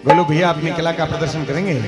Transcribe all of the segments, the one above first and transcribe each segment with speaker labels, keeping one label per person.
Speaker 1: गोलू भैया अपनी कला का प्रदर्शन करेंगे।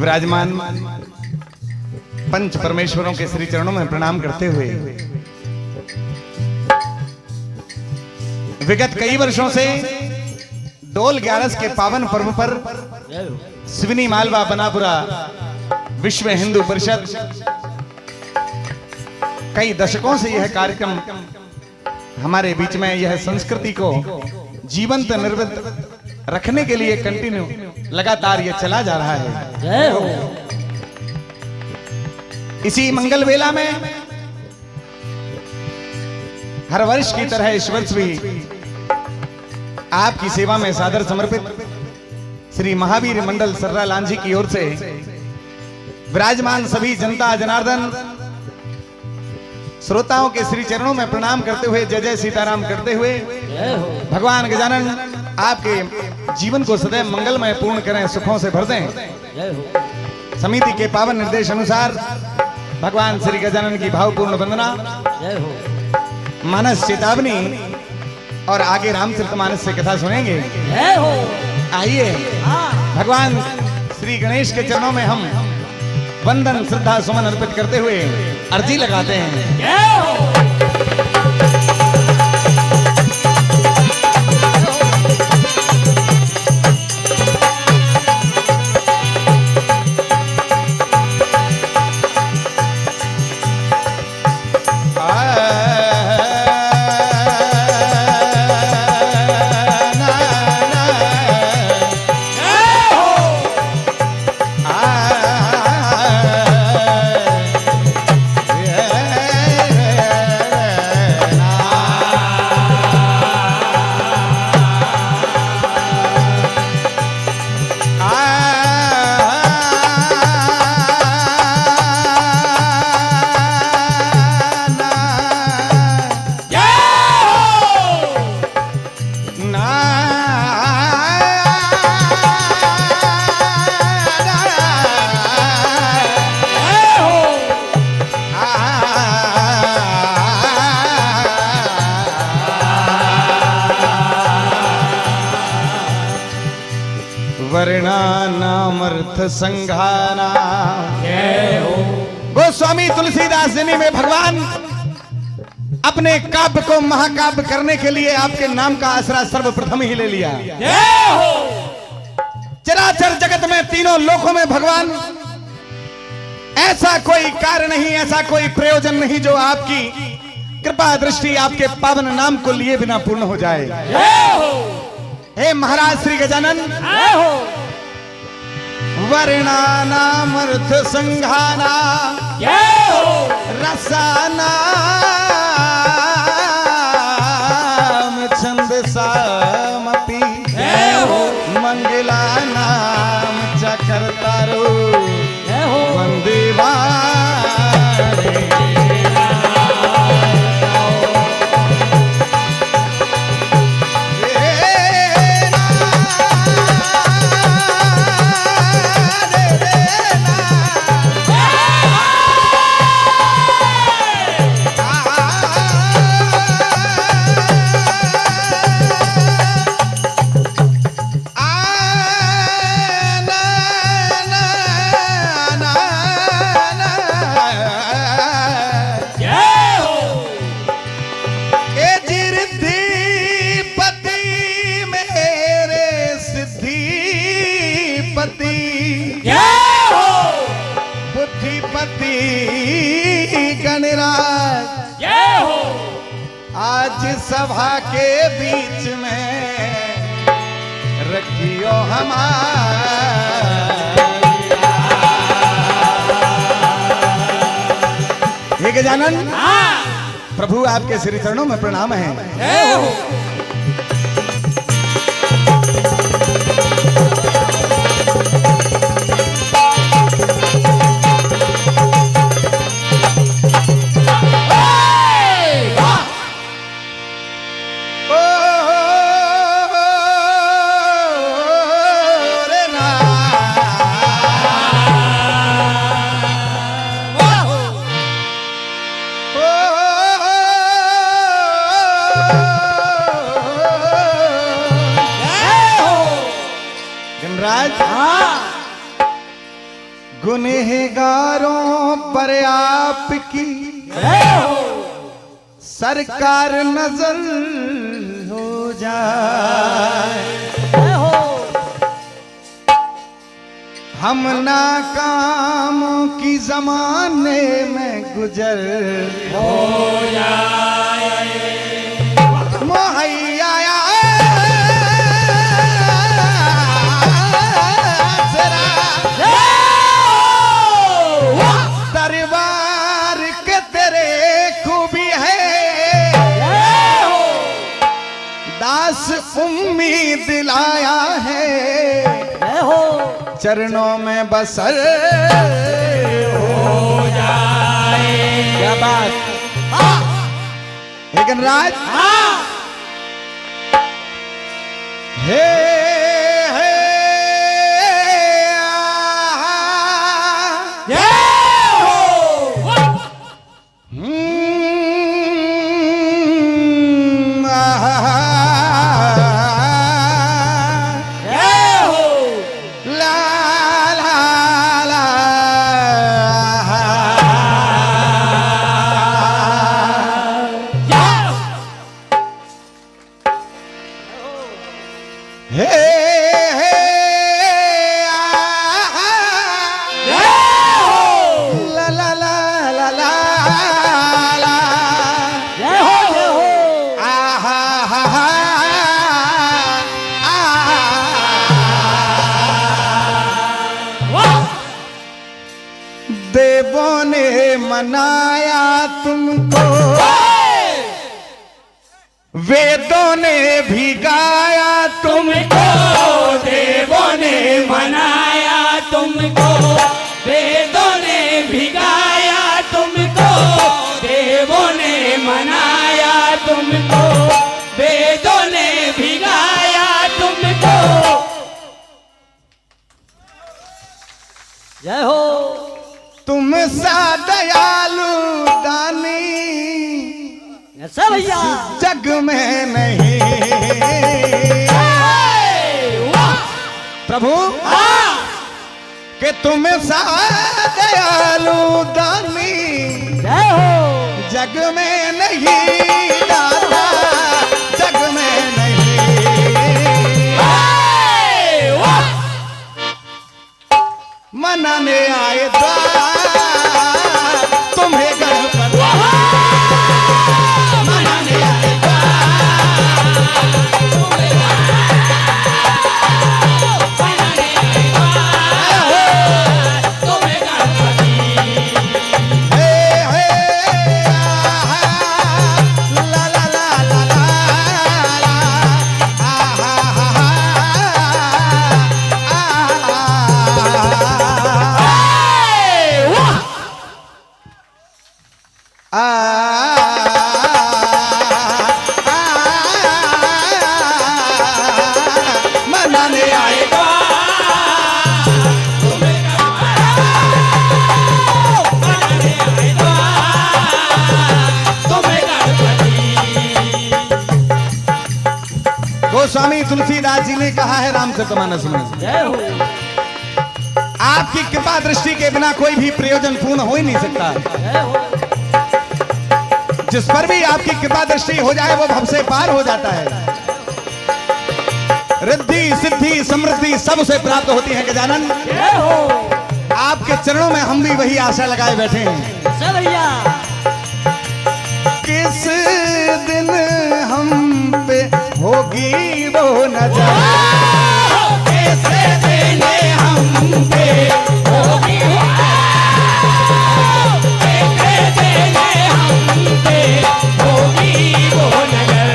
Speaker 1: विराजमान पंच परमेश्वरों के श्री चरणों में प्रणाम करते हुए विगत कई वर्षों से डोल 11 के पावन पर्व पर सिवनी मालवा बनापुरा विश्व हिंदू परिषद कई दशकों से यह कार्यक्रम हमारे बीच में यह संस्कृति को जीवंत निर्मित रखने के लिए कंटिन्यू लगातार ये चला जा रहा है। इसी मंगल वेला में हर वर्ष की तरह इस वर्ष भी आपकी सेवा में सादर समर्पित श्री महावीर मंडल सर्रा लांझी की ओर से विराजमान सभी जनता जनार्दन श्रोताओं के श्री चरणों में प्रणाम करते हुए जय जय सीताराम करते हुए भगवान गजानन आपके जीवन को सदैव मंगलमय पूर्ण करें, सुखों से भर दें। समिति के पावन निर्देश अनुसार भगवान श्री गजानन की भावपूर्ण वंदना, मानस चेतावनी और आगे रामचरितमानस से कथा सुनेंगे। आइए भगवान श्री गणेश के चरणों में हम वंदन श्रद्धा सुमन अर्पित करते हुए अर्जी लगाते हैं। वर्णानामर्थ संघाना। गोस्वामी तुलसीदास जी ने में भगवान अपने काव्य को महाकाव्य करने के लिए आपके नाम का आसरा सर्वप्रथम ही ले लिया। चराचर जगत में तीनों लोकों में भगवान ऐसा कोई कार्य नहीं, ऐसा कोई प्रयोजन नहीं जो आपकी कृपा दृष्टि आपके पावन नाम को लिए बिना पूर्ण हो जाए। हे महाराज श्री गजानन, वर्णानामर्थ संघाना रसानाम छंदसामपि मंगलानाम च कर्तारो वंदे बुद्धिपति गणराज आज सभा के बीच में रखियो हे गजानन, प्रभु आपके श्री चरणों में प्रणाम है। गुनहगारों पर आपकी सरकार नजर हो जाए, हम नाकामों की जमाने में गुजर हो जाए। मुहैया दरबार के तेरे खूबी है, दास उम्मीद लाया है, चरणों में बसर हो जाए। क्या बात है गणराज। हे देवों ने मनाया तुमको, वेदों ने भी गाया तुमको,
Speaker 2: देवों ने मनाया तुमको, वेदों ने भी गाया तुमको, देवों ने मनाया तुमको, वेदों ने भी गाया तुमको। जय हो।
Speaker 1: तुम सा दयालु दानी
Speaker 2: ऐसा भैया
Speaker 1: जग में नहीं, प्रभु
Speaker 2: हाँ
Speaker 1: कि तुम सा दयालु दानी
Speaker 2: जय हो
Speaker 1: जग में नहीं दाता, जग में नहीं।
Speaker 2: वाह
Speaker 1: मनाने आए द्वार तुम्हें गणपति, मनाने आए मनाने आए गोस्वामी तुलसीदास जी ने कहा है रामचरितमानस में,
Speaker 2: जय हो
Speaker 1: आपकी कृपा दृष्टि के बिना कोई भी प्रयोजन पूर्ण हो ही नहीं सकता।
Speaker 2: जय हो
Speaker 1: जिस पर भी आपकी कृपा दृष्टि हो जाए वो भव से पार हो जाता है। रिद्धि सिद्धि समृद्धि सब उसे प्राप्त होती है गजानन।
Speaker 2: जय हो
Speaker 1: आपके चरणों में हम भी वही आशा लगाए बैठे हैं।
Speaker 2: जय भैया
Speaker 1: किस दिन हम पे होगी वो नजर,
Speaker 2: कैसे देने हम पे होगी कैसे देने हम पे होगी वो नजर।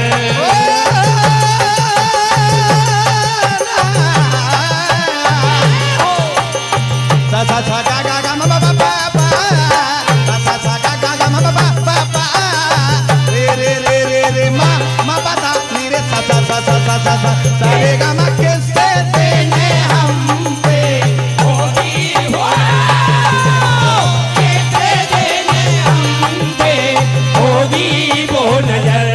Speaker 1: सा सा सा गा गा गा मा बा बा बा, सा सा सा गा गा गा मा बा बा बा, रे रे रे रे रे मा मा बा दा नी रे सा सा सा सा सा सा सा रे गा मा किससे देने हम पे
Speaker 2: होगी वो कैसे देने हम पे होगी वो नजर।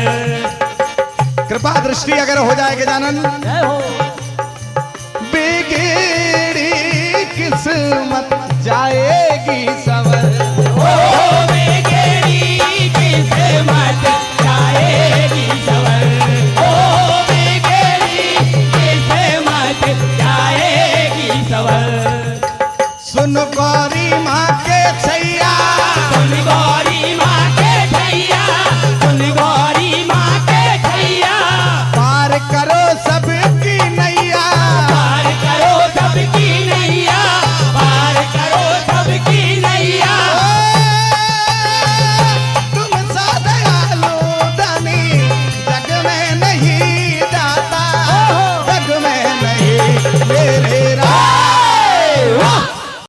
Speaker 1: कृपा दृष्टि अगर हो जाए गजानन,
Speaker 2: जय हो
Speaker 1: बिगड़ी किस्मत जाएगी